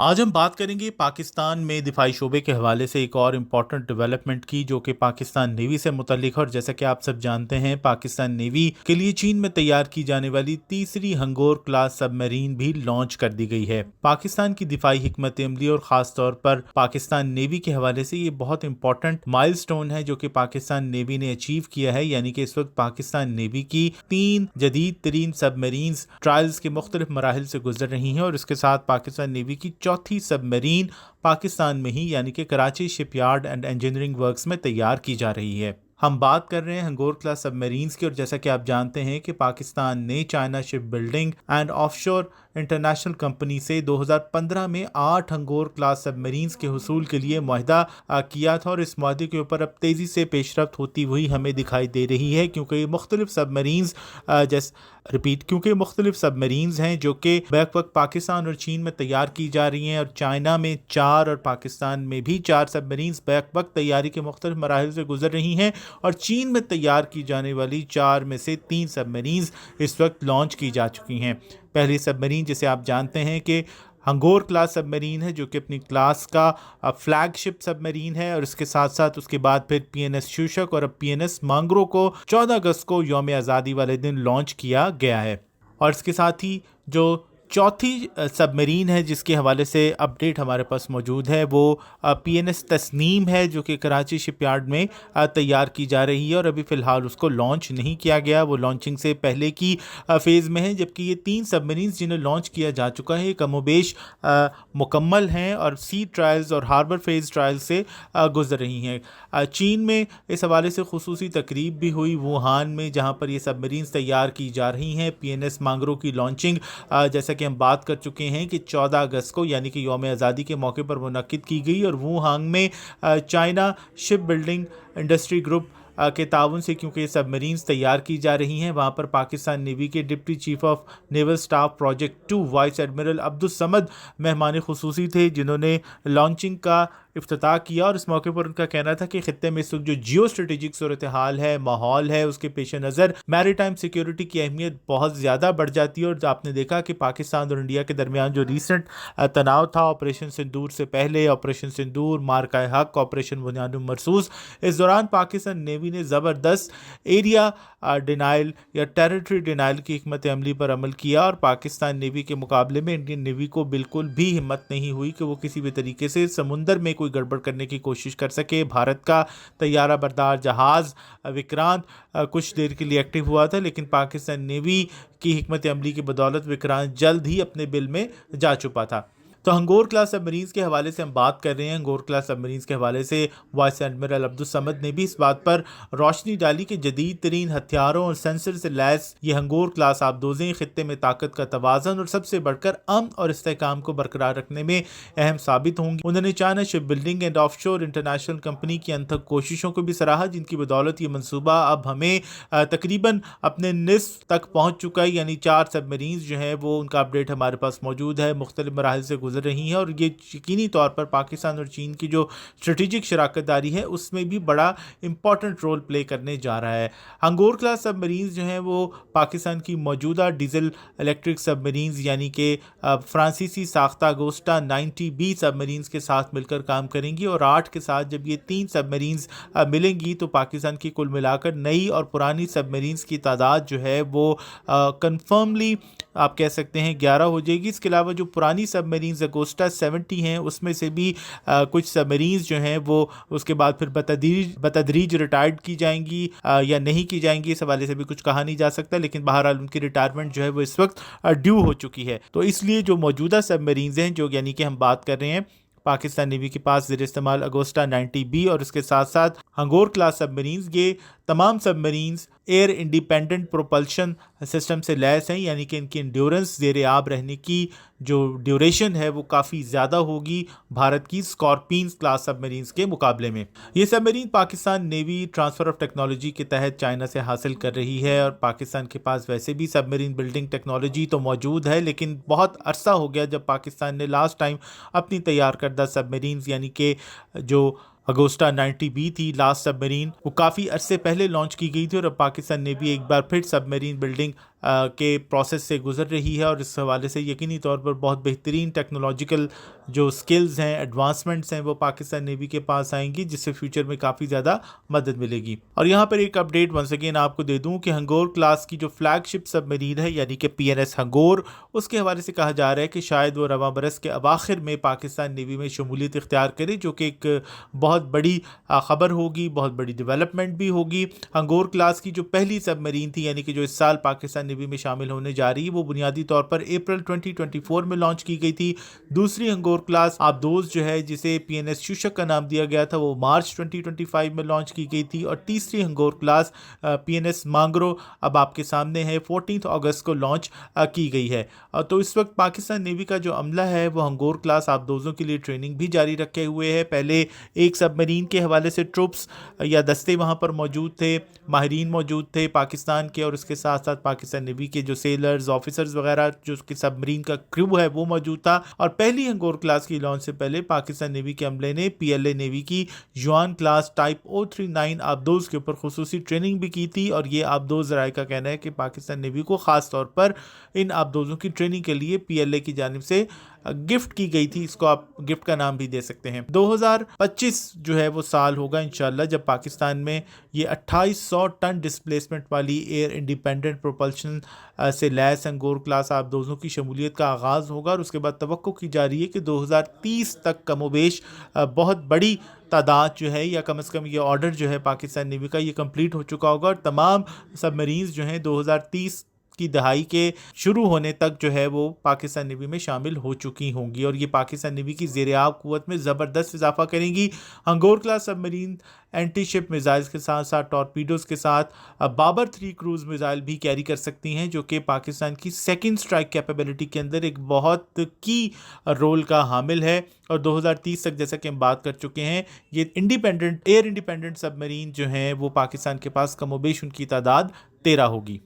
आज हम बात करेंगे पाकिस्तान में दिफाई शोबे के हवाले से एक और इम्पॉर्टेंट डेवलपमेंट की, जो कि पाकिस्तान नेवी से मुतल्लिक है। और जैसा कि आप सब जानते हैं, पाकिस्तान नेवी के लिए चीन में तैयार की जाने वाली तीसरी हंगोर क्लास सबमरीन भी लॉन्च कर दी गई है। पाकिस्तान की दिफाई हिकमत अमली और खास तौर पर पाकिस्तान नेवी के हवाले से ये बहुत इंपॉर्टेंट माइलस्टोन है जो कि पाकिस्तान नेवी ने अचीव किया है। यानी कि इस वक्त पाकिस्तान नेवी की 3 जदीद तरीन सबमरीन्स ट्रायल्स के मुख्तलिफ मराहिल से गुजर रही हैं और इसके साथ पाकिस्तान नेवी की चौथी सबमरीन पाकिस्तान में ही यानी कि Karachi shipyard and engineering works में तैयार की जा रही है। हम बात कर रहे हैं हंगोर क्लास सबमरीन्स की। और जैसा कि आप जानते हैं कि पाकिस्तान ने China ship building and offshore international company से 2015 में 8 हंगोर क्लास सबमरीन्स के हुसूल के लिए मुआहदा किया था और इस मुआहदे के ऊपर अब तेज़ी से पेशरफ्त होती हुई हमें दिखाई दे रही है, क्योंकि मुख्तलिफ सबमरीन्स क्योंकि मुख्तलिफ सबमरीन्स हैं जो कि बैक वक्त पाकिस्तान और चीन में तैयार की जा रही हैं। और चाइना में 4 और पाकिस्तान में भी 4 सबमरीन्स बैक वक्त तैयारी के मुख्तलिफ मराहिल से गुजर रही हैं। और चीन में तैयार की जाने वाली 4 में से 3 सबमरीन्स इस वक्त लॉन्च की जा चुकी हैं। पहली सबमरीन जिसे आप जानते हैं कि हंगोर क्लास सबमरीन है, जो कि अपनी क्लास का फ्लैगशिप सबमरीन है। और इसके साथ साथ उसके बाद फिर पीएनएस शूशक और अब पीएनएस मांगरो को 14 अगस्त को यौम आज़ादी वाले दिन लॉन्च किया गया है। और इसके साथ ही जो चौथी सबमरीन है जिसके हवाले से अपडेट हमारे पास मौजूद है, वो पीएनएस तस्नीम है, जो कि कराची शिपयार्ड में तैयार की जा रही है और अभी फ़िलहाल उसको लॉन्च नहीं किया गया, वो लॉन्चिंग से पहले की फ़ेज़ में है। जबकि ये 3 सबमरीन जिन्हें लॉन्च किया जा चुका है कमोबेश मुकम्मल हैं और सी ट्रायल्स और हार्बर फेज़ ट्रायल से गुजर रही हैं। चीन में इस हवाले से खुसूसी तकरीब भी हुई वुहान में, जहाँ पर ये सबमरीन तैयार की जा रही हैं। पीएनएस मांगरो की लॉन्चिंग जैसा कि हम बात कर चुके हैं कि 14 अगस्त को यानी कि यौम आज़ादी के मौके पर मुनक्किद की गई और वुहान में China ship building industry group के ताउन से, क्योंकि ये सबमरीन्स तैयार की जा रही हैं, वहाँ पर पाकिस्तान नेवी के deputy chief of naval staff project 2 vice admiral Abdul Samad मेहमान खुसूसी थे, जिन्होंने लॉन्चिंग का इफ्तिताह किया। और इस मौके पर उनका कहना था कि खित्ते में इस वक्त जो जियो स्ट्रेटेजिक सूरत हाल है, माहौल है, उसके पेश नज़र मैरीटाइम सिक्योरिटी की अहमियत बहुत ज़्यादा बढ़ जाती है। और आपने देखा कि पाकिस्तान और इंडिया के दरमियान जो रिसेंट तनाव था ऑपरेशन सिंदूर से पहले, ऑपरेशन सिंदूर, मार्का हक, ऑपरेशन बुनियाद मरसूस, इस दौरान पाकिस्तान नेवी ने ज़बरदस्त एरिया डिनाइल या टेरिटरी डिनाइल की हिकमत अमली पर अमल किया। और पाकिस्तान नेवी के मुकाबले में इंडियन नेवी को बिल्कुल भी हिम्मत नहीं हुई कि वो किसी भी तरीके से समुंदर में कोई गड़बड़ करने की कोशिश कर सके। भारत का तैयारा बरदार जहाज़ विक्रांत कुछ देर के लिए एक्टिव हुआ था, लेकिन पाकिस्तान नेवी की हिकमत अमली की बदौलत विक्रांत जल्द ही अपने बिल में जा चुका था। तो हंगोर क्लास सबमरीन्स के हवाले से हम बात कर रहे हैं। हंगोर क्लास सबमरीन्स के हवाले से वाइस एडमिरल अब्दुल समद ने भी इस बात पर रोशनी डाली कि जदीद तरीन हथियारों और सेंसर से लैस ये हंगोर क्लास आबदोज़ें खित्ते में ताकत का तवाज़न और सबसे बढ़कर अमन और इस्तेहकाम को बरकरार रखने में अहम साबित होंगी। उन्होंने China ship building and offshore international company की अनथक कोशिशों को भी सराहा, जिनकी बदौलत ये मनसूबा अब हमें तकरीबन अपने निस्फ तक पहुँच चुका है। यानी 4 सबमरीन्स जो हैं वो उनका अपडेट हमारे पास मौजूद है, मुख्तलिफ मराहिल से गुजर रही हैं। और ये यकीनी तौर पर पाकिस्तान और चीन की जो स्ट्रेटेजिक शराकत दारी है उसमें भी बड़ा इंपॉर्टेंट रोल प्ले करने जा रहा है। हंगोर क्लास सबमरीन्स जो हैं वो पाकिस्तान की मौजूदा डीजल इलेक्ट्रिक सबमरीन्स यानी कि फ्रांसीसी साख्ता अगोस्टा 90B सबमरीन्स के साथ मिलकर काम करेंगी। और 8 के साथ जब ये 3 सबमरीन्स मिलेंगी तो पाकिस्तान की कुल मिलाकर नई और पुरानी सबमरीन्स की तादाद जो है वो कंफर्मली आप कह सकते हैं 11 हो जाएगी। इसके अलावा जो पुरानी सबमरीन्स अगोस्टा 70 हैं उसमें से भी कुछ सबमरीन्स जो हैं वो उसके बाद फिर बतदरीज रिटायर्ड की जाएंगी या नहीं की जाएंगी, इस हवाले से भी कुछ कहा नहीं जा सकता, लेकिन बहरहाल उनकी रिटायरमेंट जो है वो इस वक्त ड्यू हो चुकी है। तो इसलिए जो मौजूदा सबमरीन्स हैं जो यानी कि हम बात कर रहे हैं पाकिस्तान नेवी के पास ज़ेर इस्तेमाल अगोस्टा 90B और उसके साथ साथ हंगोर क्लास सबमरीन्स, ये तमाम submarines air independent propulsion system से लैस हैं, यानी कि इनकी इंड्योरेंस ज़ेर आब रहने की जो ड्यूरेशन है वो काफ़ी ज़्यादा होगी भारत की स्कॉर्पियंस क्लास सबमरीन्स के मुकाबले में। ये submarine Pakistan navy transfer of technology के तहत चाइना से हासिल कर रही है। और पाकिस्तान के पास वैसे भी सबमरीन बिल्डिंग टेक्नोलॉजी तो मौजूद है, लेकिन बहुत अरसा हो गया जब पाकिस्तान ने लास्ट टाइम अपनी तैयार करदा सबमरीन्स यानी कि जो अगोस्टा 90B थी लास्ट सबमरीन, वो काफ़ी अरसे पहले लॉन्च की गई थी। और अब पाकिस्तान ने भी एक बार फिर सबमरीन बिल्डिंग के प्रोसेस से गुजर रही है और इस हवाले से यकीनी तौर पर बहुत बेहतरीन टेक्नोलॉजिकल जो स्किल्स हैं, एडवांसमेंट्स हैं, वो पाकिस्तान नेवी के पास आएंगी, जिससे फ्यूचर में काफ़ी ज़्यादा मदद मिलेगी। और यहाँ पर एक अपडेट वंस अगेन आपको दे दूँ कि हंगोर क्लास की जो फ्लैगशिप सबमरीन है यानी कि PNS हंगोर, उसके हवाले से कहा जा रहा है कि शायद वो रवां बरस के अवाखिर में पाकिस्तान नेवी में शमूलियत इख्तियार करे, जो कि एक बहुत बड़ी ख़बर होगी, बहुत बड़ी डेवलपमेंट भी होगी। हंगोर क्लास की जो पहली सबमरीन थी यानी कि जो इस साल पाकिस्तान नेवी में शामिल होने जा रही है, वो बुनियादी तौर पर अप्रैल 2024 में लॉन्च की गई थी। दूसरी हंगोर क्लास आबदोज जो है, जिसे PNS शूशक का नाम दिया गया था, वो मार्च 2025 में लॉन्च की गई थी। और तीसरी हंगोर क्लास PNS मांगरो अब आपके सामने है, 14 अगस्त को लॉन्च की गई है। तो इस वक्त पाकिस्तान नेवी का जो अमला है वो हंगोर क्लास आबदोजों के लिए ट्रेनिंग भी जारी रखे हुए है। पहले एक सबमरीन के हवाले से ट्रुप्स या दस्ते वहाँ पर मौजूद थे, माहिरीन मौजूद थे पाकिस्तान के, और उसके साथ साथ पाकिस्तान नेवी के जो सेलर्स, ऑफिसर्स वगैरह, जो उसकी सबमरीन का क्रू है वो मौजूद था। और पहली हंगोर क्लास की लॉन्च से पहले पाकिस्तान नेवी के अमले ने PLA नेवी की जुआन क्लास टाइप O39 आबदोज के ऊपर खुसूसी ट्रेनिंग भी की थी। और ये आबदोज राय का कहना है कि पाकिस्तान नेवी को ख़ास तौर पर इन आबदोजों की ट्रेनिंग के लिए PLA की जानिब से गिफ्ट की गई थी। इसको आप गिफ्ट का नाम भी दे सकते हैं। 2025 जो है वो साल होगा इंशाल्लाह जब पाकिस्तान में ये 2800 टन डिस्प्लेसमेंट वाली एयर इंडिपेंडेंट प्रोपल्शन से लैस हंगोर क्लास आबदोजों की शमूलियत का आगाज़ होगा। और उसके बाद तवक्को की जा रही है कि 2030 तक कमोबेश बहुत बड़ी तादाद जो है, या कम से कम ये ऑर्डर जो है पाकिस्तान नेवी का, ये कंप्लीट हो चुका होगा। और तमाम सबमरीन्स जो हैं 2030 की दहाई के शुरू होने तक जो है वो पाकिस्तान नेवी में शामिल हो चुकी होंगी, और ये पाकिस्तान नेवी की ज़ेर-ए-आब क़ुव्वत में ज़बरदस्त इजाफा करेंगी। Hangor class submarine anti ship missiles के साथ साथ टॉर्पीडोज़ के साथ बाबर 3 क्रूज़ मिसाइल भी कैरी कर सकती हैं, जो कि पाकिस्तान की सेकंड स्ट्राइक कैपेबिलिटी के अंदर एक बहुत की रोल का हामिल है। और 2030 तक, जैसा कि हम बात कर चुके हैं, ये एयर इंडिपेंडेंट सबमरीन जो हैं वो पाकिस्तान के पास कमोबेश उनकी तादाद 13 होगी।